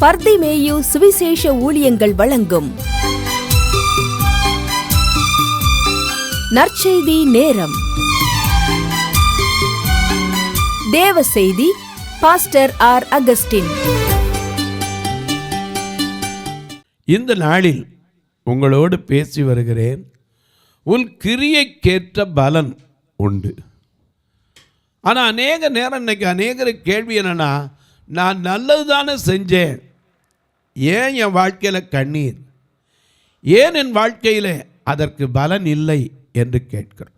பர்திமேயு சுவிசேஷ ஊழியங்கள் வழங்கும் நற்செய்தி நேரம். தேவ செய்தி பாஸ்டர் ஆர். அகஸ்டின். இந்த நாளில் உங்களோடு பேசி வருகிறேன். உன் கிரியைக்கேற்ற பலன் உண்டு. ஆனால் அநேக நேரம் இன்னைக்கு அநேகருக்கு கேள்வி என்னன்னா, நான் நல்லது தானே செஞ்சேன், ஏன் என் வாழ்க்கையில் கண்ணீர், ஏன் என் வாழ்க்கையில் அதற்கு பலன் இல்லை என்று கேட்கிறோம்.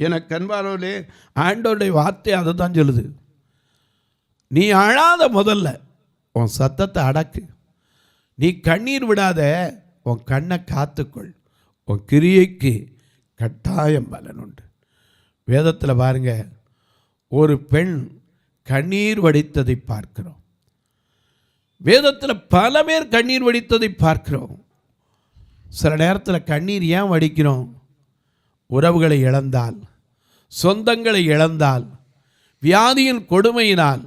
எனக்கு அன்பானவர்களே, ஆண்டவருடைய வார்த்தை அதை தான் சொல்லுது. நீ அழாத, முதல்ல உன் சத்தத்தை அடக்கு. நீ கண்ணீர் விடாத, உன் கண்ணை காத்துக்கொள். உன் கிரியைக்கு கட்டாயம் பலன் உண்டு. வேதத்தில் பாருங்க, ஒரு பெண் கண்ணீர் வடித்ததை பார்க்கிறோம். வேதத்தில் பல பேர் கண்ணீர் வடித்ததை பார்க்கிறோம். சில நேரத்தில் கண்ணீர் ஏன் வடிக்கிறோம்? உறவுகளை இழந்தால், சொந்தங்களை இழந்தால், வியாதியின் கொடுமையினால்,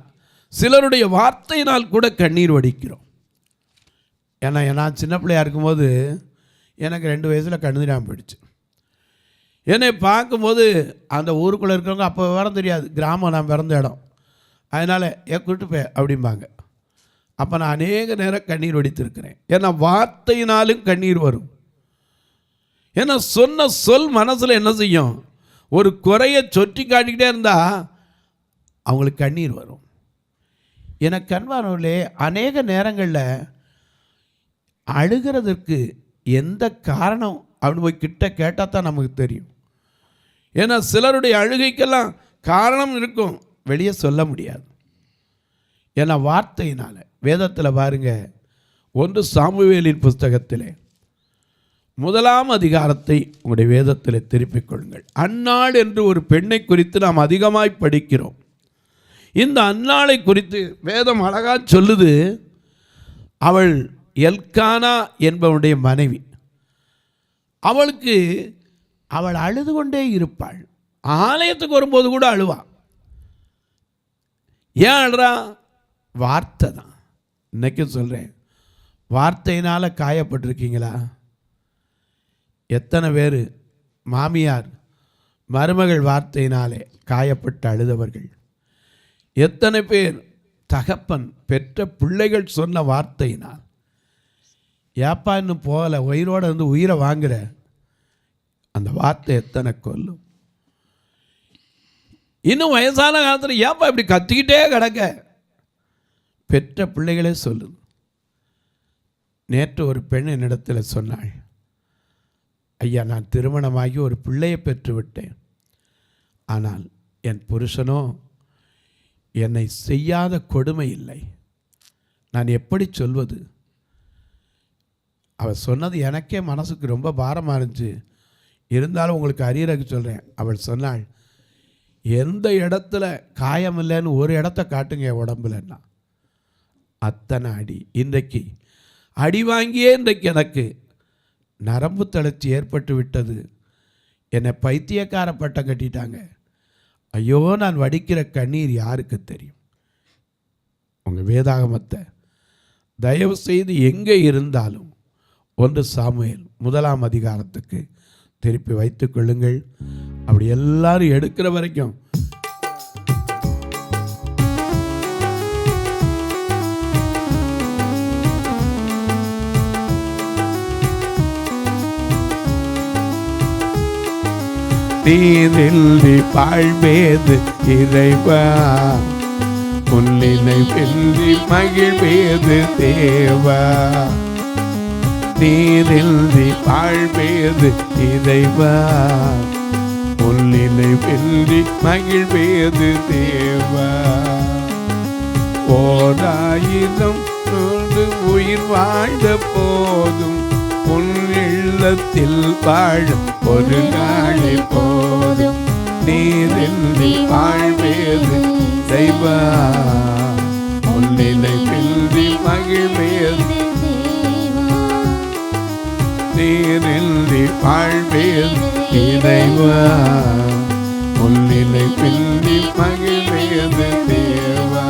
சிலருடைய வார்த்தையினால் கூட கண்ணீர் வடிக்கிறோம். ஏன்னா நான் சின்ன பிள்ளையாக இருக்கும்போது எனக்கு 2 வயசில் கண்ணீராக போயிடுச்சு. என்னை பார்க்கும்போது அந்த ஊருக்குள்ளே இருக்கிறவங்க, அப்போ விவரம் தெரியாது, கிராமம் நான் பிறந்த இடம், அதனால் கூட்டு போய் அப்படிம்பாங்க. அப்போ நான் அநேக நேரம் கண்ணீர் வடித்திருக்கிறேன். ஏன்னா வார்த்தையினாலும் கண்ணீர் வரும். ஏன்னா சொன்ன சொல் மனசில் என்ன செய்யும்? ஒரு குறையை சொற்றி காட்டிக்கிட்டே இருந்தால் அவங்களுக்கு கண்ணீர் வரும். எனக்கு அன்பானவர்களே, அநேக நேரங்களில் அழுகிறதுக்கு எந்த காரணம் அப்படின்னு போய் கிட்ட கேட்டால் தான் நமக்கு தெரியும். ஏன்னா சிலருடைய அழுகைக்கெல்லாம் காரணம் இருக்கும், வெளியே சொல்ல முடியாது. ஏன்னா வார்த்தையினால். வேதத்தில் பாருங்க, 1 சாமுவேலின் புஸ்தகத்திலே 1ஆம் அதிகாரத்தை உங்களுடைய வேதத்தில் திருப்பிக் கொள்ளுங்கள். அன்னாள் என்று ஒரு பெண்ணை குறித்து நாம் அதிகமாய் படிக்கிறோம். இந்த அன்னாளை குறித்து வேதம் அழகா சொல்லுது. அவள் எல்கானா என்பவனுடைய மனைவி. அவள் அழுது கொண்டே இருப்பாள். ஆலயத்துக்கு வரும்போது கூட அழுவா. ஏன் அழுறா? வார்த்தை தான். இன்னைக்கும் சொல்கிறேன், வார்த்தையினால் காயப்பட்டிருக்கீங்களா? எத்தனை பேர் மாமியார் மருமகள் வார்த்தையினாலே காயப்பட்டு அழுதவர்கள்? எத்தனை பேர் தகப்பன் பெற்ற பிள்ளைகள் சொன்ன வார்த்தையினால், ஏப்பா இன்னும் போகலை, உயிரோடு இருந்து உயிரை வாங்குற, அந்த வார்த்தை எத்தனை கொல்லும். இன்னும் வயசான காலத்தில் ஏப்பா இப்படி கத்திக்கிட்டே கிடக்க, பெற்ற பிள்ளைகளே சொல்லுது. நேற்று ஒரு பெண் என்னிடத்தில் சொன்னாள், ஐயா, நான் திருமணமாகி ஒரு பிள்ளையை பெற்று விட்டேன், ஆனால் என் புருஷனோ என்னை செய்யாத கொடுமை இல்லை, நான் எப்படி சொல்வது? அவள் சொன்னது எனக்கே மனசுக்கு ரொம்ப பாரமாக இருந்துச்சு. இருந்தாலும் உங்களுக்கு அறியறதுக்கு சொல்கிறேன். அவள் சொன்னாள், எந்த இடத்துல காயம் இல்லைன்னு ஒரு இடத்த காட்டுங்க உடம்புலன்னா. அத்தனை அடி. இன்றைக்கு அடி வாங்கியே இன்றைக்கு எனக்கு நரம்பு தளர்ச்சி ஏற்பட்டு விட்டது. என்னை பைத்தியக்கார பட்டம் கட்டிட்டாங்க. ஐயோ, நான் வடிக்கிற கண்ணீர் யாருக்கு தெரியும்? உங்கள் வேதாகமத்தை தயவு செய்து எங்கே இருந்தாலும் 1 சாமுவேல் 1ஆம் அதிகாரத்துக்கு திருப்பி வைத்துக் கொள்ளுங்கள். அப்படி எல்லாரும் எடுக்கிற வரைக்கும் நீரில் வாழ்வேது இறைவா, புல்லினை வென்றி மகிழ்வேது தேவா. நீரில் வாழ்வேது இறைவா, புல்லினை வென்றி மகிழ்வேது தேவா. 1000 உயிர் வாழ்ந்த போதும் உன் இல்லத்தில் வாழும் ஒரு நாளே போதும். நீரின்றி வாழ்வேது தெய்வா, உன்னிலை வென்றி மகிழ்வேது. நீரின்றி வாழ்வேது இறைவா, உன்னிலை வென்றி மகிழ்வேது தேவா.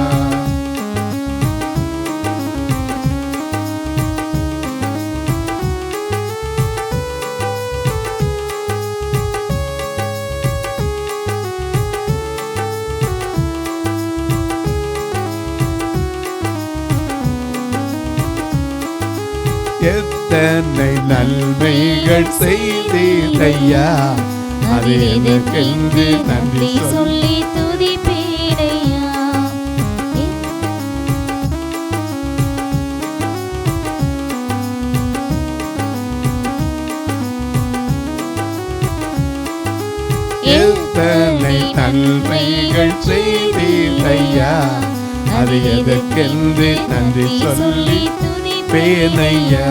எத்தனை நன்மைகள் செய்தீரையா, அது எனக்கென்று நன்றி சொல்லி துதிப்பேனையா. எத்தனை நன்மைகள் செய்தீரையா, அது எதற்கென்று நன்றி சொல்லி துதிப்பேனையா.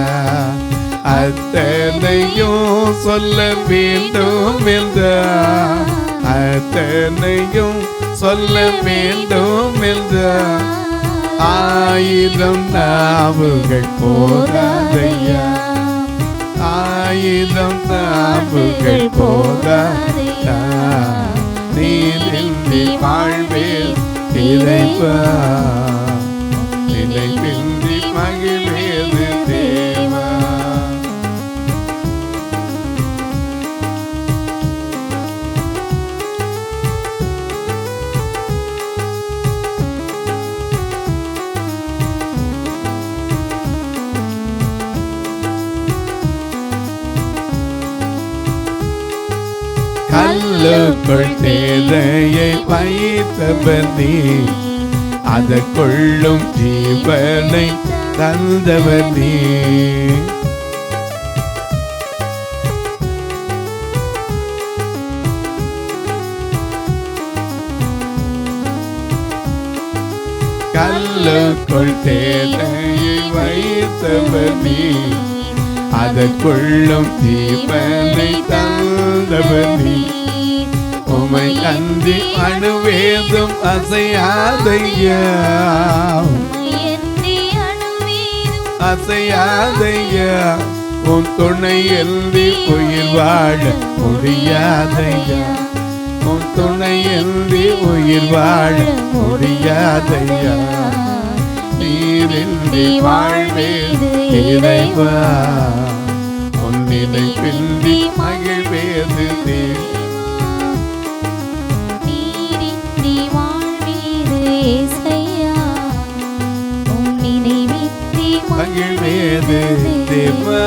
அத்தனையும் சொல்ல வேண்டும் என்றார், அத்தனையும் சொல்ல வேண்டும் என்றார். 1000 நாவுகள் போதாதையா, 1000 நாவுகள் போதாதையா. நீரின்றி வாழ்வேல் இறைவா, நினைப்பின்றி மகிழ்வேது தேவா. கல்லுக்குள் தேரையை வைத்தவர் நீ, அதற்குள்ளும் ஜீவனை தந்தவர் நீ. கல்லுக்குள் தேரையை வைத்தவர் நீ, அதற்குள்ளும் ஜீவனை தந்தவர் நீ. உமை அன்றி அணுவேதும் அசையாதையா, அசையாதையா. உன் துணை எழுதி உயிர் வாழ முடியாதையா, உன் துணை எழுதி உயிர் வாழ முடியாதையா. நீரின்றி வாழ்வேது இறைவா, உன்னிலை பின்றி மகிழ்வேது தேவா. நீரின்றி வாழ்வேது ஏசையா, உம் நினைவின்றி மகிழ்வேது தேவா.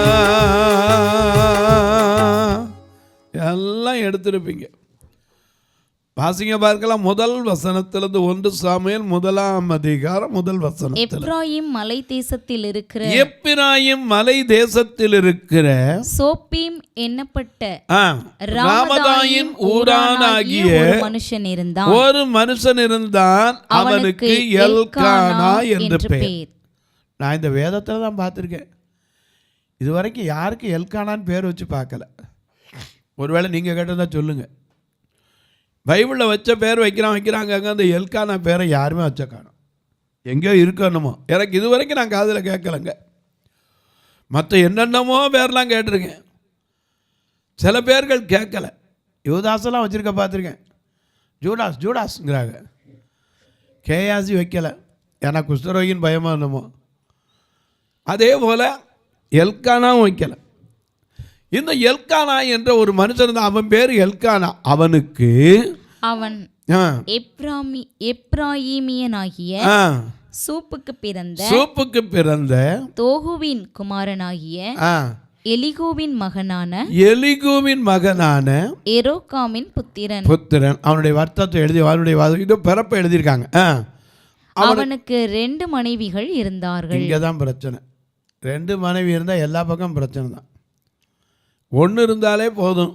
எல்லாம் எடுத்திருப்பீங்க. வாசிங்க பார்க்கலாம். முதல் வசனத்திலிருந்து 1 சாமுவேல் 1ஆம் அதிகாரம் 1 வசனம். எப்ராயிம் மலை தேசத்தில் இருக்கிற, எப்பிராயிம் மலை தேசத்தில் இருக்கிற சோப்பீம் என்னப்பட்ட ராமதாயின் ஊரானாகிய ஒரு மனுஷன் இருந்தான். ஒரு மனுஷன் இருந்தான், அவனுக்கு எல்கானா என்று பெயர். நான் இந்த வேதத்தில் தான் பார்த்துருக்கேன். இதுவரைக்கும் யாருக்கு எல்கானான்னு பேர் வச்சு பார்க்கல. ஒருவேளை நீங்கள் கேட்டதா சொல்லுங்க. பைபிளில் வச்ச பேர் வைக்கிறாங்க. அந்த எல்கானா பேரை யாருமே வச்ச காணும். எங்கேயோ இருக்கணுமோ. எனக்கு இது வரைக்கும் நான் காதில் கேட்கலைங்க. மற்ற என்னென்னமோ பேர்லாம் கேட்டிருக்கேன். சில பேர்கள் கேட்கல. யுவதாசெல்லாம் வச்சுருக்க பார்த்துருக்கேன். ஜூடாஸ்ங்கிறாங்க. கேயாசி வைக்கலை, ஏன்னா குஷ்டரோகின்னு பயமாக என்னமோ. அதே போல் எல்கானாவும் வைக்கலை. இந்த எல்கானா என்ற ஒரு மனுஷன் தான். அவன் பேர் எல்கானா. அவனுக்கு அவன் எப்ராயிமியனாகிய சூப்புக்கு பிறந்த தோகுவின் குமாரனாகிய எலிகூவின் மகனான எரோகாமின் புத்திரன். அவனுடைய வர்த்தத்தை எழுதி அவனுடைய பிறப்பை எழுதியிருக்காங்க. அவனுக்கு 2 மனைவிகள் இருந்தார்கள். இங்கே தான் பிரச்சனை. 2 மனைவி இருந்தால் எல்லா பக்கம் பிரச்சனை தான். 1 இருந்தாலே போதும்.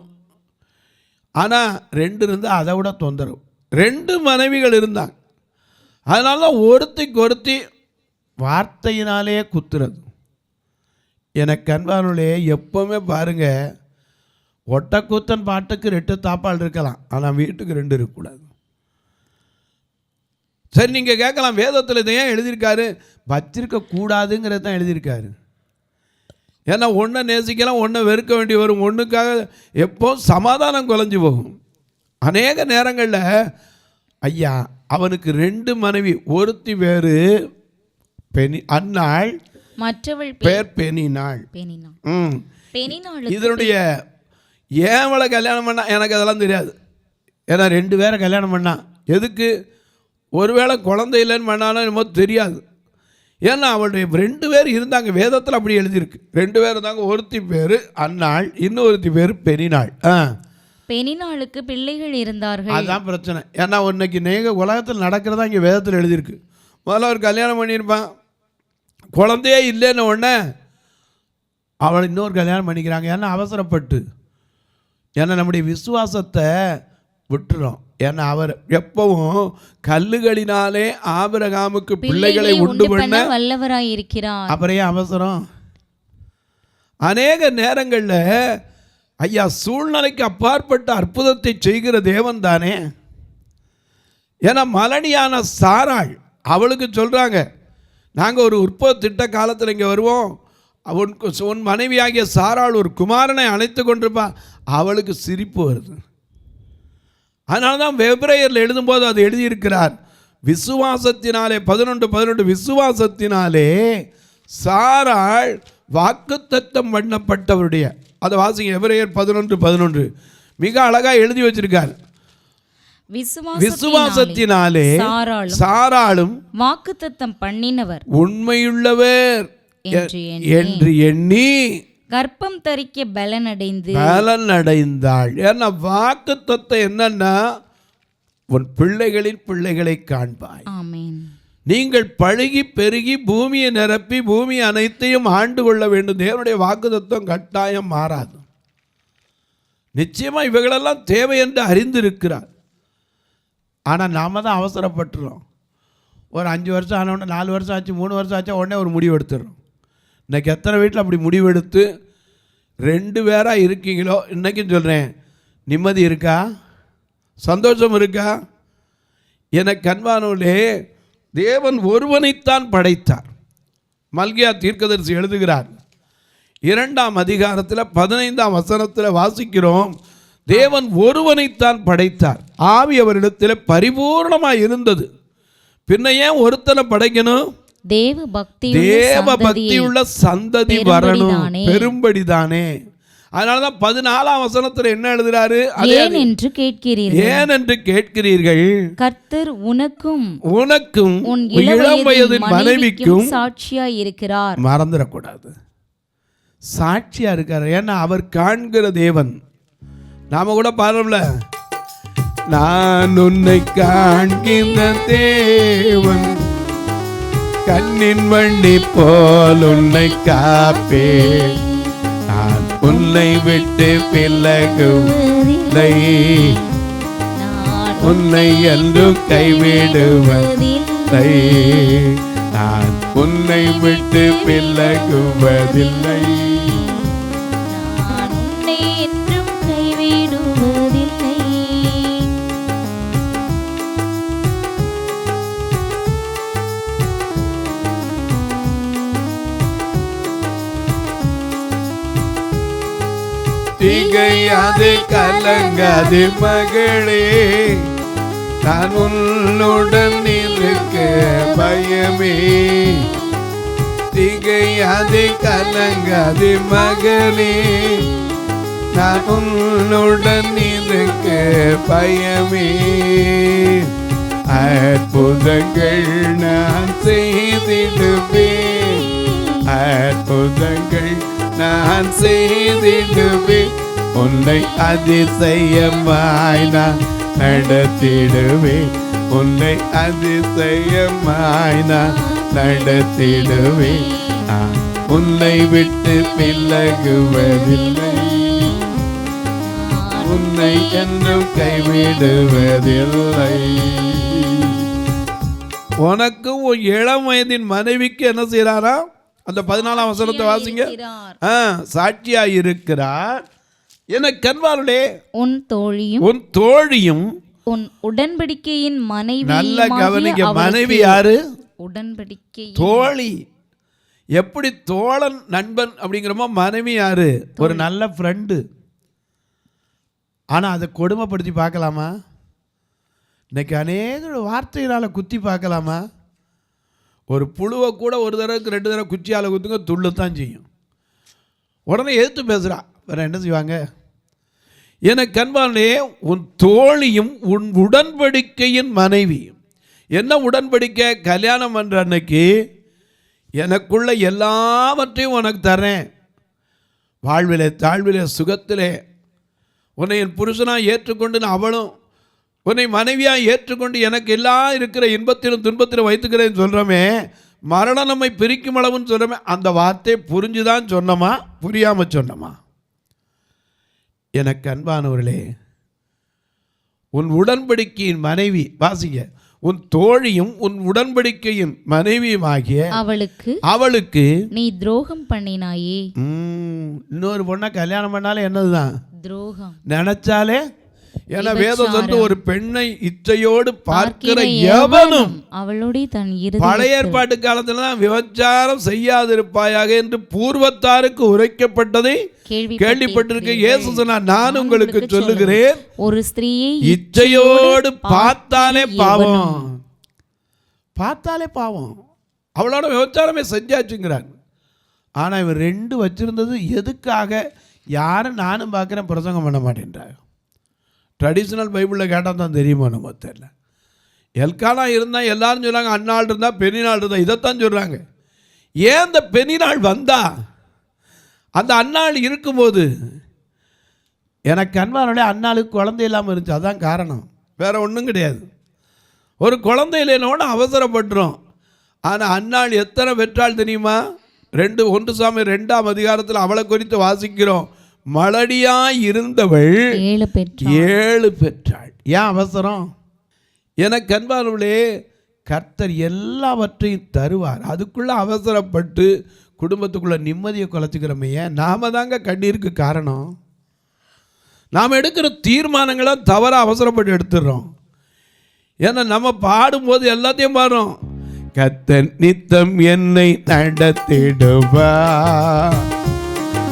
ஆனால் 2 இருந்தால் அதை விட தொந்தரவு. 2 மனைவிகள் இருந்தாங்க. அதனால தான் ஒருத்திக்கு ஒருத்தி வார்த்தையினாலே குத்துறது. எனக்கு அன்பானுள்ளே எப்போவுமே பாருங்கள், ஒட்டக்கூத்தன் பாட்டுக்கு 2 தாப்பால் இருக்கலாம், ஆனால் வீட்டுக்கு 2 இருக்கக்கூடாது. சரி, நீங்கள் கேட்கலாம், வேதத்தில் இதை ஏன் எழுதியிருக்காரு? வச்சிருக்க கூடாதுங்கிறது தான் எழுதியிருக்காரு. ஏன்னா ஒன்றை நேசிக்கலாம், ஒன்றை வெறுக்க வேண்டி வரும். ஒன்றுக்காக எப்போ சமாதானம் குலைஞ்சி போகும். அநேக நேரங்களில் ஐயா அவனுக்கு 2 மனைவி. ஒருத்தி வேறு அன்னாள், மற்றவள் பேர் பெனினாள். இதனுடைய ஏவளை கல்யாணம் பண்ணா எனக்கு அதெல்லாம் தெரியாது. ஏன்னா 2 பேரை கல்யாணம் பண்ணா எதுக்கு? ஒருவேளை குழந்தை இல்லைன்னு பண்ணாலும் என்னமோ தெரியாது. ஏன்னா அவளுடைய 2 பேர் இருந்தாங்க, வேதத்தில் அப்படி எழுதியிருக்கு. 2 பேர் இருந்தாங்க. ஒருத்தி பேர் அன்னாள், இன்னொருத்தி பேர் பெரினாள். பெனினாளுக்கு பிள்ளைகள் இருந்தார்கள். அதுதான் பிரச்சனை. ஏன்னா இன்னைக்கு உலகத்தில் நடக்கிறதா இங்கே வேதத்தில் எழுதியிருக்கு. முதல்ல ஒரு கல்யாணம் பண்ணியிருப்பான், குழந்தையே இல்லைன்னு உடனே அவளை இன்னொரு கல்யாணம் பண்ணிக்கிறாங்க. ஏன்னா அவசரப்பட்டு, ஏன்னா நம்முடைய விசுவாசத்தை விட்டுறோம். ஏன்னா அவர் எப்பவும் கல்லுகளினாலே ஆபிரகாமுக்கு பிள்ளைகளை உண்டு பண்ண வல்லவராயிருக்கிறார். அப்புறம் அவசரம். அநேக நேரங்களில் ஐயா சூழ்நிலைக்கு அப்பாற்பட்ட அற்புதத்தை செய்கிற தேவன் தானே. ஏன்னா மலடியான சாராள் அவளுக்கு சொல்கிறாங்க, நாங்கள் ஒரு திட்ட காலத்தில் இங்கே வருவோம், உன் மனைவியாகிய சாராள் ஒரு குமாரனை அழைத்து கொண்டிருப்பா. அவளுக்கு சிரிப்பு வருது. அதனால தான் எபிரேயரில் எழுதும்போது அது எழுதியிருக்கிறார், விசுவாசத்தினாலே 11:11 விசுவாசத்தினாலே சாராள் வாக்குத்தத்தம் பண்ணப்பட்டவருடைய, அதை வாசிங்க, எபிரேயர் 11:11 மிக அழகாக எழுதி வச்சிருக்கார். விசுவாசத்தினாலே சாராளும் வாக்குத்தத்தம் பண்ணினவர் உண்மையுள்ளவர் என்று எண்ணி கர்ப்பம் தரிக்க பலன் அடைந்தாள். ஏன்னா வாக்குத்தத்தம் என்னன்னா, உன் பிள்ளைகளின் பிள்ளைகளை காண்பாய். ஆமென். நீங்கள் பழுகி பெருகி பூமியை நிரப்பி பூமி அனைத்தையும் ஆண்டு கொள்ள வேண்டும். தேவனுடைய வாக்குத்தத்தம் கட்டாயம் மாறாது. நிச்சயமா இவைகளெல்லாம் தேவை என்று அறிந்திருக்கிறார். ஆனால் நாம தான் அவசரப்பட்டுறோம். ஒரு 5 வருஷம் ஆனவுடனே 4 வருஷம் ஆச்சு, 3 வருஷம் ஆச்சா உடனே ஒரு முடிவு எடுத்துடுறோம். இன்றைக்கி எத்தனை வீட்டில் அப்படி முடிவெடுத்து 2 பேராக இருக்கீங்களோ, இன்றைக்கும் சொல்கிறேன், நிம்மதி இருக்கா, சந்தோஷம் இருக்கா? எனக்கு அன்பானவர்களே, தேவன் ஒருவனைத்தான் படைத்தார். மல்கியா தீர்க்கதரிசி எழுதுகிறார், 2ஆம் அதிகாரத்தில் 15ஆம் வசனத்தில் வாசிக்கிறோம், தேவன் ஒருவனைத்தான் படைத்தார், ஆவி அவரிடத்தில் பரிபூர்ணமாக இருந்தது. பின்ன ஏன் ஒருத்தனை படைக்கணும்? தேவ பக்தி உள்ள சந்ததி வரணும், பெரும்படிதானே. அதனாலதான் 14ஆம் வசனத்துல என்ன எழுதுறாரு? ஏன் என்று கேட்கிறீர்கள், கர்த்தர் உனக்கும் உன் இளம் வயது மனைவிக்கும் சாட்சியா இருக்கிறார். மறந்துடக்கூடாது, சாட்சியா இருக்கார். ஏன்னா அவர் காண்கிற தேவன். நாம கூட பாருல, நான் உன்னை காண்கின்ற தேவன், கண்ணின் வண்டி போல் உன்னை காப்பே, நான் உன்னை விட்டு விலகுவதில்லை, உன்னை என்றும் கைவிடுவதில்லை, நான் உன்னை விட்டு விலகுவதில்லை. திகையாது கலங்காது மகளே, நான் உன்னுடன் இருக்க பயமே. திகையாது கலங்காது மகளே, நான் உன்னுடன் இருக்க பயமே. அற்புதங்கள் நான் செய்திடுவேன், அற்புதங்கள் நான் செய்திடுவேன், உன்னை அதிசயமாய் நான் நடத்திடுவேன், உன்னை அதிசயமாய் நான் நடத்திடுவேன், நான் உன்னை விட்டு விலகுவதில்லை, உன்னை என்றும் கைவிடுவதில்லை. உனக்கும் உன் இளம் வயதின் மனைவிக்கு என்ன செய்யறாரா? அந்த 14ஆம் வசனத்தை வாசிங்க. சாட்சியா இருக்கிறார். எனக்கு கண்பாருளே, உன் தோழியும் உன் உடன்படிக்கையின் மனைவி. நல்ல கவனிக்க, மனைவி யாரு? உடன்படிக்கை தோழி. எப்படி தோழன் நண்பன் அப்படிங்கிறோமோ, மனைவி யாரு? ஒரு நல்ல ஃப்ரெண்டு. ஆனால் அதை கொடுமைப்படுத்தி பார்க்கலாமா? இன்னைக்கு அநேக வார்த்தையினால் குத்தி பார்க்கலாமா? ஒரு புழுவை கூட ஒரு தடவைக்கு 2 தடவை குச்சியால் குத்துங்க, துள்ளுத்தான் செய்யும். உடனே எதிர்த்து பேசுகிறா, வேற என்ன செய்வாங்க? எனக்கு அன்பானே, உன் தோழியும் உன் உடன்படிக்கையின் மனைவி. என்ன உடன்படிக்கை? கல்யாணம் பண்ணுற அன்னைக்கு எனக்குள்ள எல்லாவற்றையும் உனக்கு தரேன், வாழ்விலே தாழ்விலே சுகத்திலே உன்னை என் புருஷனாக ஏற்றுக்கொண்டு அவளும் உன்னை மனைவியாக ஏற்றுக்கொண்டு எனக்கு எல்லாம் இருக்கிற இன்பத்திலும் துன்பத்திலும் வைத்துக்கிறேன்னு சொல்கிறோமே, மரணம் நம்மை பிரிக்கும் அளவுன்னு சொல்கிறோமே, அந்த வார்த்தையை புரிஞ்சுதான் சொன்னோமா புரியாமல் சொன்னோமா? எனக்கு அன்பானவர்களே, உன் உடன்படிக்கையின் மனைவி, வாசிங்க, உன் தோழியும் உன் உடன்படிக்கையின் மனைவியுமாகிய அவளுக்கு நீ துரோகம் பண்ணினாயே. இன்னொரு பொண்ணை கல்யாணம் பண்ணாலே என்னதுதான் துரோகம் நினைச்சாலே. என வேதம் சொல்ற ஒரு பெண்ணை இச்சையோடு பார்க்கிற எவனும் அவளுடைய தன் பழைய ஏற்பாட்டு காலத்துல தான் விபச்சாரம் செய்யாதிருப்பாயாக என்று பூர்வத்தாருக்கு உரைக்கப்பட்டதை கேள்விப்பட்டிருக்க. இயேசு சொன்னார், நான் உங்களுக்கு சொல்லுகிறேன், ஒரு ஸ்திரீயை இச்சையோடு பார்த்தாலே பாவம், பார்த்தாலே பாவம். அவளோட விபச்சாரமே செஞ்சாச்சுங்கிறாங்க. ஆனா இவர் 2 வச்சிருந்தது எதுக்காக? யாரும் நானும் பார்க்குறேன் பிரசங்கம் பண்ண மாட்டேன்றாங்க. ட்ரெடிஷ்னல் பைபிளில் கேட்டால் தான் தெரியுமா நம்ம தெரியல. எல்கானா இருந்தால் எல்லாரும் சொல்கிறாங்க, அந்நாள் இருந்தால் பெண்ணினாள் இருந்தால், இதைத்தான் சொல்கிறாங்க. ஏன் அந்த பெண்ணினாள் வந்தா? அந்த அந்நாள் இருக்கும்போது எனக்கு அன்பானோட அந்நாளுக்கு குழந்தை இல்லாமல் இருந்துச்சு, அதான் காரணம், வேறு ஒன்றும் கிடையாது. ஒரு குழந்தை இல்லைனோட அவசரப்பட்டுரும். ஆனால் அந்நாள் எத்தனை பெற்றாள் தெரியுமா? 1 சாமுவேல் 2ஆம் அதிகாரத்தில் அவளை குறித்து வாசிக்கிறோம். மலடியாய் இருந்தவள் 7 பெற்றாள். ஏன் அவசரம்? எனக்கு அன்பானவர்களே, கர்த்தர் எல்லாவற்றையும் தருவார். அதுக்குள்ளே அவசரப்பட்டு குடும்பத்துக்குள்ளே நிம்மதியை குலைச்சிக்கிறோமே, ஏன்? நாம தாங்க கண்ணீருக்கு காரணம். நாம் எடுக்கிற தீர்மானங்களை தவறாக அவசரப்பட்டு எடுத்துடுறோம். ஏன்னா நம்ம பாடும்போது எல்லாத்தையும் பாடுறோம், கர்த்தர் நித்தம் என்னை நடத்திடுவா,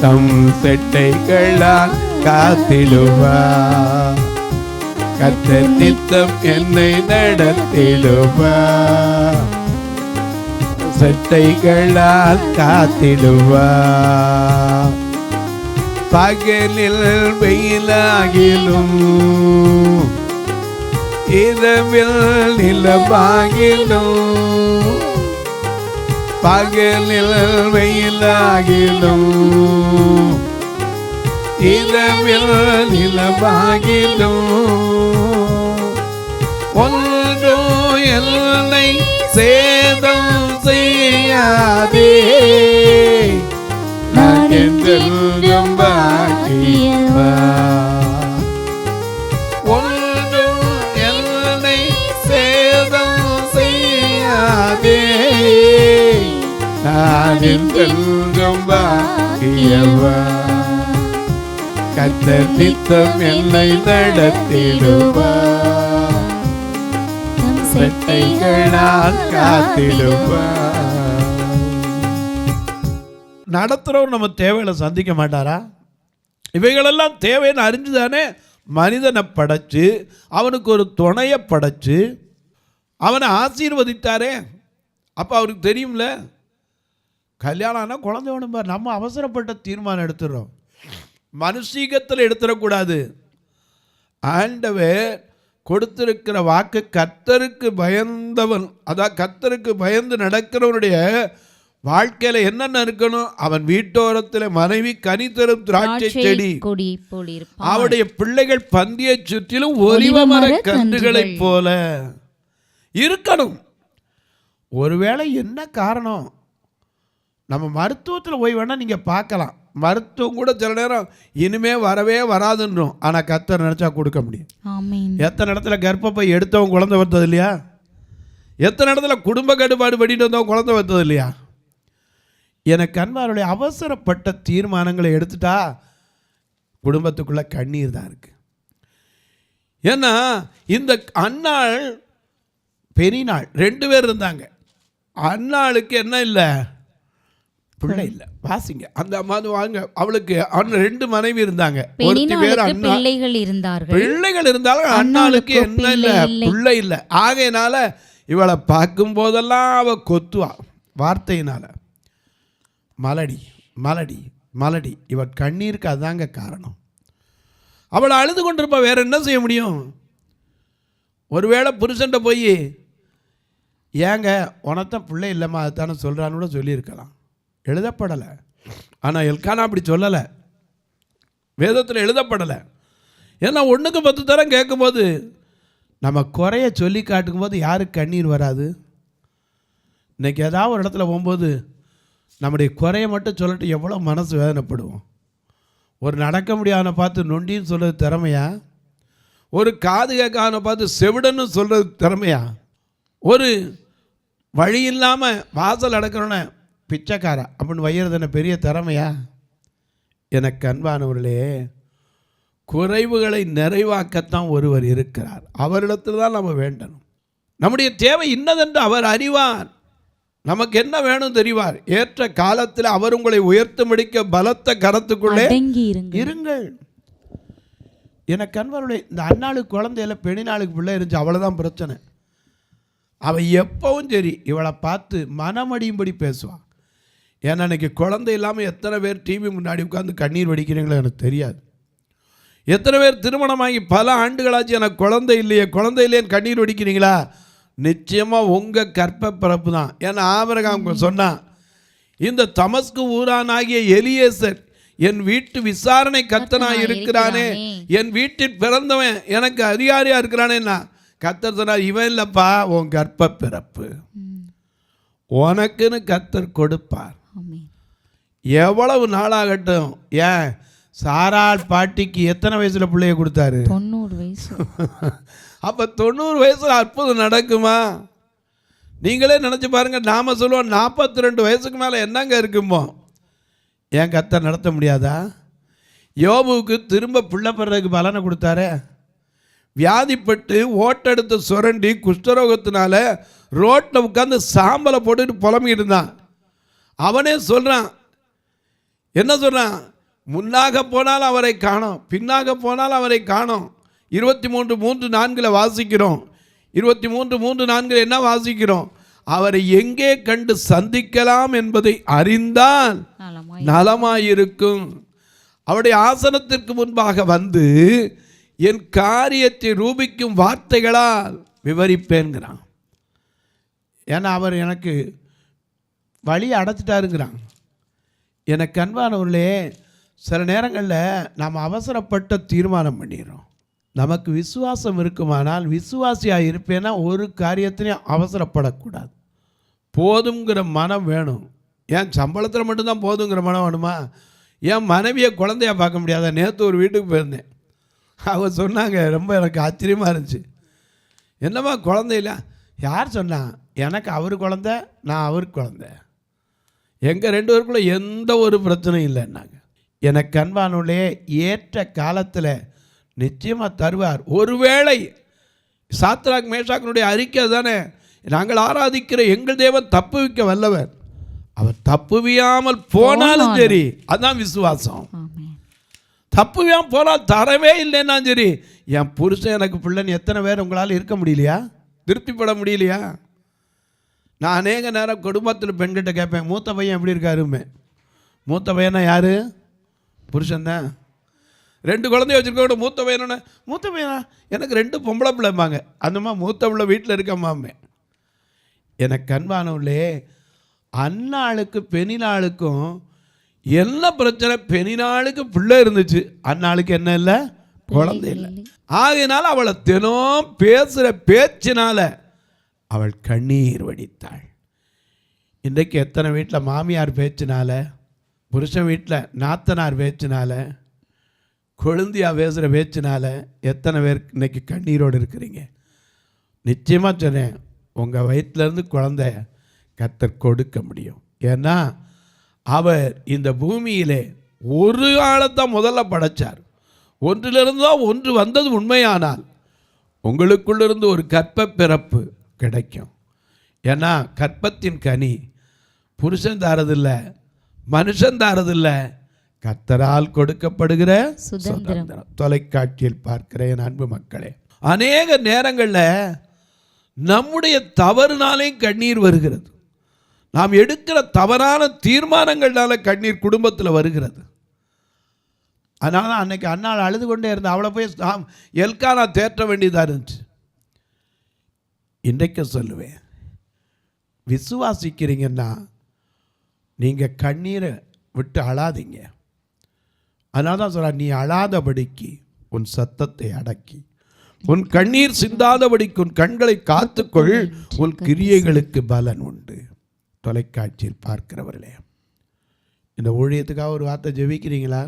தம் செட்டைகளால் காத்திடுவா, கர்த்தர் நித்தம் என்னை நடத்திடுவா, செட்டைகளால் காத்திடுவா, பகலில் வெயிலாகிலும் இரவில் நிலவாகிலும், பகலில் வெயிலாகிலும் இரவில் நிலவாகிலும், ஒன்றும் என்னை சேதம் செய்யாதே, நான் என்றென்றும் பாக்கியவான். ஒன்றும் என்னை சேதம் செய்யாதே, நான் என்றென்றும் பாக்கியவான். கர்த்தர் நித்தம் என்னை நடத்திடுவார், செட்டைகளால் காத்திடுவார். நடத்துகிறவர் நம்ம தேவைகளை சந்திக்க மாட்டாரா? இவைகளெல்லாம் தேவைன்னு அறிஞ்சுதானே மனிதனை படைச்சு அவனுக்கு ஒரு துணையை படைச்சு அவனை ஆசீர்வதித்தாரே. அப்போ அவருக்கு தெரியும்ல, கல்யாணம் ஆனால் குழந்தை வேணும் பார். நம்ம அவசரப்பட்ட தீர்மானம் எடுத்துடுறோம், மனுஷீகத்தில் எடுத்துடக்கூடாது. ஆண்டவர் கொடுத்திருக்கிற வாக்கு, கர்த்தருக்கு பயந்தவன், அதான் கர்த்தருக்கு பயந்து நடக்கிறவனுடைய வாழ்க்கையில என்னென்ன இருக்கணும்? அவன் வீட்டோரத்தில் மனைவி கனி தரும் திராட்சை செடி, அவருடைய பிள்ளைகள் பந்தியை சுற்றிலும் ஒலிவ மர கன்றுகளைப் போல இருக்கணும். ஒருவேளை என்ன காரணம்? நம்ம மருத்துவத்தில் போய் வேணால் நீங்கள் பார்க்கலாம், மருத்துவம் கூட சில நேரம் இனிமே வரவே வராதுன்றோம். ஆனால் கர்த்தர் நினச்சா கொடுக்க முடியும். எத்தனை இடத்துல கர்ப்பப்பை எடுத்தவன் குழந்தை வந்தது இல்லையா? எத்தனை இடத்துல குடும்ப கட்டுப்பாடு பண்ணிட்டு வந்தவன் குழந்தை வந்தது இல்லையா? எனக்கு அன்பாருடைய அவசரப்பட்ட தீர்மானங்களை எடுத்துட்டா குடும்பத்துக்குள்ள கண்ணீர் தான் இருக்கு. ஏன்னா இந்த அன்னாள் பெரினாள் 2 பேர் இருந்தாங்க. அன்னாளுக்கு என்ன இல்லை? பிள்ளை இல்லை. வாசிங்க அந்த அம்மா வாங்க, அவளுக்கு 2 மனைவி இருந்தாங்க. ஒருத்தி பேர் அண்ணா, பிள்ளைகள் இருந்தாலும் அண்ணாளுக்கு என்ன இல்லை? பிள்ளை இல்லை. ஆகையினால இவளை பார்க்கும் போதெல்லாம் அவ கொத்துவா வார்த்தையினால, மலடி மலடி மலடி. இவள் கண்ணீருக்கு அதாங்க காரணம். அவளை அழுது கொண்டிருப்பா, வேற என்ன செய்ய முடியும்? ஒருவேளை புருஷன்ட்ட போய் ஏங்க உனத்தான் பிள்ளை இல்லைம்மா அதுதானே சொல்கிறான்னு கூட சொல்லியிருக்கலாம், எழுதப்படலை. ஆனால் எல்கானா அப்படி சொல்லலை, வேதத்தில் எழுதப்படலை. ஏன்னா 1க்கு 10 தரம் கேட்கும்போது நம்ம குறைய சொல்லி காட்டுக்கும்போது யாருக்கு கண்ணீர் வராது? இன்றைக்கி ஏதாவது ஒரு இடத்துல போகும்போது நம்முடைய குறைய மட்டும் சொல்லிட்டு எவ்வளோ மனசு வேதனைப்படுவோம். ஒரு நடக்க முடியாதவனை பார்த்து நொண்டின்னு சொல்கிறது திறமையா? ஒரு காது கேட்காதவனை பார்த்து செவிடன்னு சொல்கிறது திறமையா? ஒரு வழி இல்லாமல் வாசல் அடக்கிறோன்னே பிச்சைக்காரா அப்படின்னு வைகிறது என்ன பெரிய திறமையா? எனக்கு அன்பானவர்களே, குறைவுகளை நிறைவாக்கத்தான் ஒருவர் இருக்கிறார். அவரிடத்தில் தான் நம்ம வேண்டணும். நம்முடைய தேவை இன்னதென்று அவர் அறிவார், நமக்கு என்ன வேணும் தெரிவார். ஏற்ற காலத்தில் அவர் உங்களை உயர்த்தும்படிக்க பலத்த கரத்துக்குள்ளே இருங்கள். எனக்கு அன்பர்களே, இந்த அண்ணாளுக்கு குழந்தையில பெண்ணினாளுக்கு பிள்ளை இருந்துச்சு, அவ்வளோதான் பிரச்சனை. அவள் எப்பவும் சரி இவளை பார்த்து மனமடியும்படி பேசுவாள். ஏன்னா இன்றைக்கி குழந்தை இல்லாமல் எத்தனை பேர் டிவி முன்னாடி உட்காந்து கண்ணீர் வடிக்கிறீங்களோ எனக்கு தெரியாது. எத்தனை பேர் திருமணமாகி பல ஆண்டுகளாச்சு எனக்கு குழந்தை இல்லையேன்னு கண்ணீர் வடிக்கிறீங்களா? நிச்சயமாக உங்கள் கற்ப பிறப்பு தான். ஏன்னா ஆபிரகாம் சொன்னான், இந்த தமஸ்கு ஊரானாகிய எலியேசர் என் வீட்டு விசாரணை கர்த்தனாய் இருக்கிறானே, என் வீட்டில் பிறந்தவன் எனக்கு அதிகாரியாக இருக்கிறானேன்னா கர்த்தர் சொன்னார், இவன் இல்லைப்பா உன் கற்ப பிறப்பு, உனக்குன்னு கர்த்தர் கொடுப்பார். எவ்வளவு நாளாகட்டும். ஏன் சாராள் பாட்டிக்கு எத்தனை வயசில் பிள்ளைய கொடுத்தாரு? 90 வயசு. அப்போ 90 வயசில் அற்புதம் நடக்குமா? நீங்களே நினச்சி பாருங்கள். நாம் சொல்லுவோம் 42 வயசுக்கு மேலே என்னங்க இருக்குமோ. ஏன் கர்த்தர் நடத்த முடியாதா? யோபுவுக்கு திரும்ப பிள்ளை பெறதுக்கு பலனை கொடுத்தாரு. வியாதிப்பட்டு ஓட்டெடுத்து சுரண்டி குஷ்டரோகத்தினால ரோட்டில் உட்காந்து சாம்பலை போட்டுட்டு புலம்பிக்கிட்டு இருந்தான். அவனே சொல்கிறான், என்ன சொல்கிறான்? முன்னாக போனால் அவரை காணோம், பின்னாக போனால் அவரை காணோம். 23:3-4 வாசிக்கிறோம். 23:3-4 என்ன வாசிக்கிறோம்? அவரை எங்கே கண்டு சந்திக்கலாம் என்பதை அறிந்தால் நலமாயிருக்கும். அவருடைய ஆசனத்திற்கு முன்பாக வந்து என் காரியத்தை ரூபிக்கும் வார்த்தைகளால் விவரிப்பேன்கிறான். ஏன்னா அவர் எனக்கு வழி அடைச்சிட்டாருங்கிறான். எனக்கு அன்பானவர்களே, சில நேரங்களில் நாம் அவசரப்பட்ட தீர்மானம் பண்ணிடுறோம். நமக்கு விசுவாசம் இருக்குமானால், விசுவாசியாக இருப்பேன்னா ஒரு காரியத்திலையும் அவசரப்படக்கூடாது. போதுங்கிற மனம் வேணும். ஏன் சம்பளத்தில் மட்டும்தான் போதுங்கிற மனம் வேணுமா? என் மனைவியை குழந்தைய பார்க்க முடியாத. நேற்று ஒரு வீட்டுக்கு போயிருந்தேன். அவங்க சொன்னாங்க, ரொம்ப எனக்கு ஆச்சரியமாக இருந்துச்சு. என்னம்மா குழந்தையில? யார் சொன்னா? எனக்கு அவர் குழந்த, நான் அவருக்கு குழந்த, எங்கள் 2 பேருக்குள்ளே எந்த ஒரு பிரச்சனையும் இல்லைன்னாங்க. எனக்கு அன்பானுள்ளே ஏற்ற காலத்தில் நிச்சயமாக தருவார். ஒருவேளை சாத்ராக் மேஷாக்கினுடைய அறிக்கை தானே, நாங்கள் ஆராதிக்கிற எங்கள் தேவன் தப்புவிக்க வல்லவர், அவர் தப்புவியாமல் போனாலும் சரி, அதுதான் விசுவாசம். தப்புவியாமல் போனால் தரவே இல்லைன்னா சரி, என் புருஷன் எனக்கு பிள்ளைன்னு எத்தனை பேர் உங்களால் இருக்க முடியலையா? திருப்திப்பட முடியலையா? நான் அநேக நேரம் குடும்பத்தில் பெண்கிட்ட கேட்பேன், மூத்த பையன் எப்படி இருக்காருமே. மூத்த பையனா யார்? புருஷன்தான். 2 குழந்தைய வச்சுருக்க மூத்த பையனோட, மூத்த பையனா எனக்கு 2 பொம்பளை பிள்ளைம்பாங்க. அந்தம்மா மூத்த பிள்ளை வீட்டில் இருக்கம்மாமே. எனக்கு அன்பானவர்களே, அன்னாளுக்கு பெண்ணினாளுக்கும் என்ன பிரச்சனை? பெண்ணினாளுக்கு பிள்ளை இருந்துச்சு, அன்னாளுக்கு என்ன இல்லை? குழந்தை இல்லை. ஆகையினால் அவளை தினம் பேசுகிற பேச்சினால அவள் கண்ணீர் வடித்தாள். இன்றைக்கு எத்தனை வீட்டில் மாமியார் பேச்சினால, புருஷன் வீட்டில் நாத்தனார் பேச்சினால, கொழுந்தியா பேசுகிற பேச்சினால எத்தனை பேர் இன்றைக்கி கண்ணீரோடு இருக்கிறீங்க? நிச்சயமாக சொன்னேன், உங்கள் வயிற்றுலேருந்து குழந்தை கர்த்தர் கொடுக்க முடியும். ஏன்னா அவர் இந்த பூமியிலே ஒரு ஆளைத்தான் முதல்ல படைத்தார். ஒன்றிலிருந்து தான் ஒன்று வந்தது உண்மையானால் உங்களுக்குள்ளிருந்து ஒரு கற்ப பிறப்பு கிடைக்கும். ஏன்னா கற்பத்தின் கனி புருஷன் தாரதில்லை, மனுஷன் தாரதில்லை, கர்த்தரால் கொடுக்கப்படுகிற சுதந்திரம். தொலைக்காட்சியில் பார்க்கிற என் அன்பு மக்களே, அநேக நேரங்களில் நம்முடைய தவறுனாலே கண்ணீர் வருகிறது. நாம் எடுக்கிற தவறான தீர்மானங்கள்னால கண்ணீர் குடும்பத்தில் வருகிறது. அதனால தான் அன்னைக்கு அண்ணாள் அழுது கொண்டே இருந்தா. அவளை போய் எல்கானா தேற்ற வேண்டியதாக இருந்துச்சு. இன்றைக்கு சொல்லுவேன், விசுவாசிக்கிறீங்கன்னா நீங்கள் கண்ணீரை விட்டு அழாதீங்க. அதனால தான் சொல்கிறேன், நீ அழாதபடிக்கு உன் சத்தத்தை அடக்கி, உன் கண்ணீர் சிந்தாதபடிக்கு உன் கண்களை காத்துக்கொள், உன் கிரியைகளுக்கு பலன் உண்டு. தொலைக்காட்சியில் பார்க்கிறவர்களே, இந்த ஊழியத்துக்காக ஒரு வார்த்தை ஜெபிக்கிறீங்களா?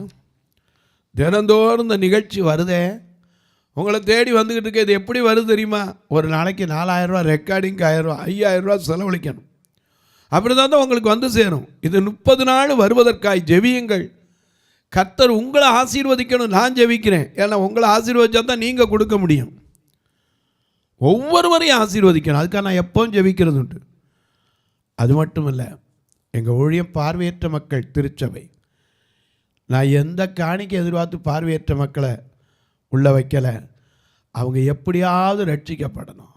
தினந்தோறும் இந்த நிகழ்ச்சி வருதே, உங்களை தேடி வந்துக்கிட்டு இருக்க. இது எப்படி வருது தெரியுமா? ஒரு நாளைக்கு 4000 ரூபா ரெக்கார்டிங்க்கு 1000 ரூபா 5000 ரூபா செலவழிக்கணும். அப்படி தான் உங்களுக்கு வந்து சேரும். இது 30 நாள் வருவதற்காய் ஜெபியுங்கள். கர்த்தர் உங்களை ஆசீர்வதிக்கணும். நான் ஜெபிக்கிறேன். ஏன்னா உங்களை ஆசீர்வதிச்சா தான் நீங்கள் கொடுக்க முடியும். ஒவ்வொருவரையும் ஆசீர்வதிக்கணும். அதுக்காக நான் எப்பவும் ஜெபிக்கிறது உண்டு. அது மட்டும் இல்லை, எங்கள் ஊழியம் பார்வையற்ற மக்கள் திருச்சபை. நான் எந்த காணிக்கை எதிர்பார்த்து பார்வையற்ற மக்களை உள்ள வைக்கலை. அவங்க எப்படியாவது ரட்சிக்கப்படணும்.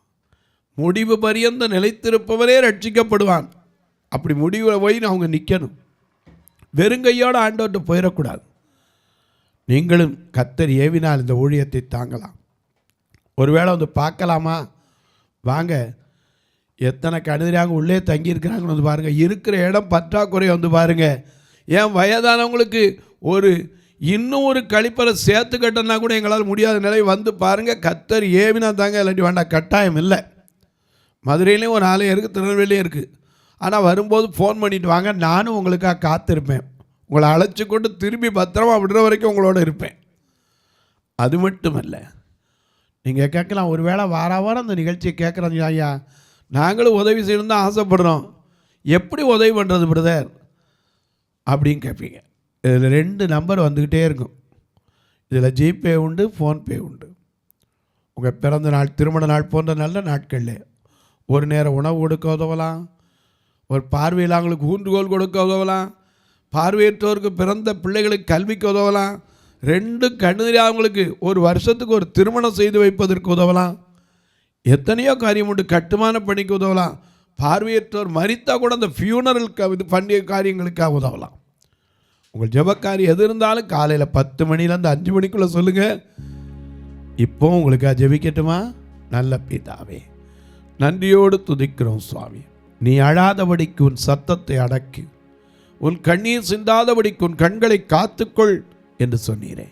முடிவு பரியந்த நிலைத்திருப்பவரே ரட்சிக்கப்படுவான். அப்படி முடிவில் போய் அவங்க நிற்கணும். வெறுங்கையோடு ஆண்டவர்கிட்ட போயிடக்கூடாது. நீங்களும் கர்த்தர் ஏவினால் இந்த ஊழியத்தை தாங்கலாம். ஒருவேளை வந்து பார்க்கலாமா? வாங்க. எத்தனை கணிதராக உள்ளே தங்கியிருக்கிறாங்கன்னு வந்து பாருங்கள். இருக்கிற இடம் பற்றாக்குறை வந்து பாருங்கள். ஏன் வயதானவங்களுக்கு இன்னும் ஒரு கழிப்பறை சேர்த்து கட்டினா கூட எங்களால் முடியாத நிலை வந்து பாருங்கள். கர்த்தர் ஏவினா தாங்க, இல்லாட்டி வேண்டாம். கட்டாயம் இல்லை. மதுரையிலையும் ஒரு ஆலயம் இருக்குது, திருநெல்வேலியும் இருக்குது. ஆனால் வரும்போது ஃபோன் பண்ணிட்டு வாங்க. நானும் உங்களுக்காக காத்திருப்பேன். உங்களை அழைச்சி கொண்டு திரும்பி பத்திரமா விடுற வரைக்கும் உங்களோட இருப்பேன். அது மட்டும் இல்லை, நீங்கள் கேட்கலாம், ஒரு வேளை வாரம் அந்த நிகழ்ச்சியை கேட்குறோம் ஐயா, நாங்களும் உதவி செய்யணும் தான் ஆசைப்படுறோம், எப்படி உதவி பண்ணுறது பிரதர் அப்படின்னு கேட்பீங்க. இதில் 2 நம்பர் வந்துக்கிட்டே இருக்கும். இதில் ஜிபே உண்டு, ஃபோன்பே உண்டு. உங்கள் பிறந்த நாள், திருமண நாள் போன்ற நல்ல நாட்களில் ஒரு நேரம் உணவு கொடுக்க உதவலாம். ஒரு பார்வையில்லாங்களுக்கு ஊன்றுகோல் கொடுக்க உதவலாம். பார்வையற்றோருக்கு பிறந்த பிள்ளைகளுக்கு கல்விக்கு உதவலாம். 2 கண்ணுதறியாதவங்களுக்கு ஒரு வருஷத்துக்கு ஒரு திருமணம் செய்து வைப்பதற்கு உதவலாம். எத்தனையோ காரியம் உண்டு. கட்டுமான பணிக்கு உதவலாம். பார்வையற்றோர் மரித்தா கூட அந்த ஃபியூனரல் இது பண்டிகை காரியங்களுக்காக உதவலாம். உங்கள் ஜெபக்காரி எது இருந்தாலும் காலையில் 10 மணிலேருந்து 5 மணிக்குள்ளே சொல்லுங்கள். இப்போ உங்களுக்கு ஜெபிக்கட்டுமா? நல்ல பிதாவே, நன்றியோடு துதிக்கிறோம் சுவாமி. நீ அழாதபடிக்கு உன் சத்தத்தை அடக்கி, உன் கண்ணீர் சிந்தாதபடிக்கு உன் கண்களை காத்துக்கொள் என்று சொன்னீரே.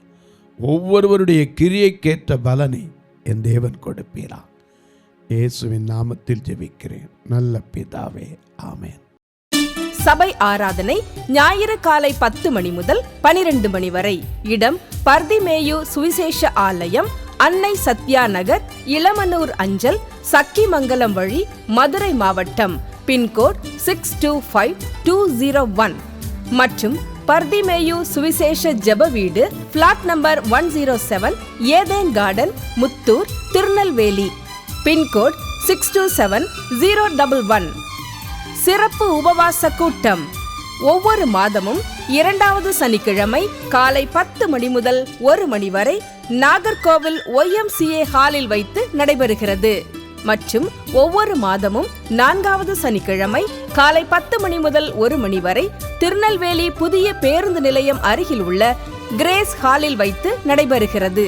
ஒவ்வொருவருடைய கிரியைக்கேற்ற பலனை என் தேவன் கொடுப்பீரா. இயேசுவின் நாமத்தில் ஜெபிக்கிறேன் நல்ல பிதாவே, ஆமென். சபை ஆராதனை ஞாயிறு காலை 10 மணி முதல் 12 மணி வரை. இடம் பர்திமேயு சுவிசேஷ ஆலயம், அன்னை சத்யா நகர், இளமனூர் அஞ்சல், சக்கிமங்கலம் வழி, மதுரை மாவட்டம். பின்கோட் 625201 மற்றும் பர்திமேயு சுவிசேஷ ஜெப வீடு, flat number 107, Eden garden, Muthur, Tirunelveli. Pincode 627011. சிறப்பு உபவாச கூட்டம் ஒவ்வொரு மாதமும் 2வது சனிக்கிழமை காலை 10 மணி முதல் 1 மணி வரை நாகர்கோவில் YMCA ஹாலில் வைத்து நடைபெறுகிறது. மற்றும் ஒவ்வொரு மாதமும் 4வது சனிக்கிழமை காலை 10 மணி முதல் 1 மணி வரை திருநெல்வேலி புதிய பேருந்து நிலையம் அருகில் உள்ள கிரேஸ் ஹாலில் வைத்து நடைபெறுகிறது.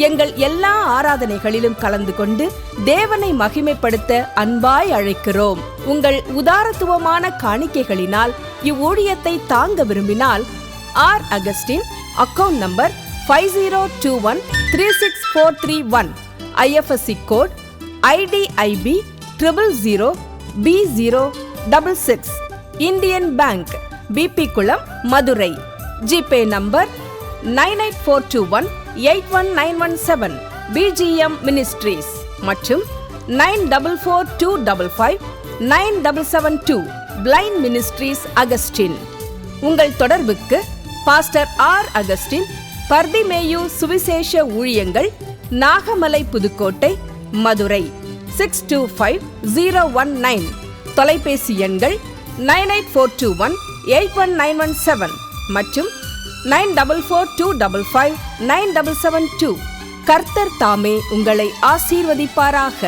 எங்கள் எல்லா ஆராதனைகளிலும் கலந்து கொண்டு தேவனை மகிமைப்படுத்த அன்பாய் அழைக்கிறோம். உங்கள் உதாரத்துவமான காணிக்கைகளினால் இவ்வூழியத்தை தாங்க விரும்பினால் R Augustine, account number 5021364331, IFSC code IDIB 000B066, Indian bank, BP Kulam, Madurai. GPay number 9842181917, BGM ministries மற்றும் 9442559772, பிளைண்ட் மினிஸ்ட்ரீஸ் அகஸ்டின். உங்கள் தொடர்புக்கு பாஸ்டர் ஆர் அகஸ்டின், பர்திமேயு சுவிசேஷ ஊழியங்கள், நாகமலை, புதுக்கோட்டை, மதுரை 625019. தொலைபேசி எண்கள் 9842181917 மற்றும் 9442559772. கர்த்தர் தாமே உங்களை ஆசீர்வதிப்பாராக.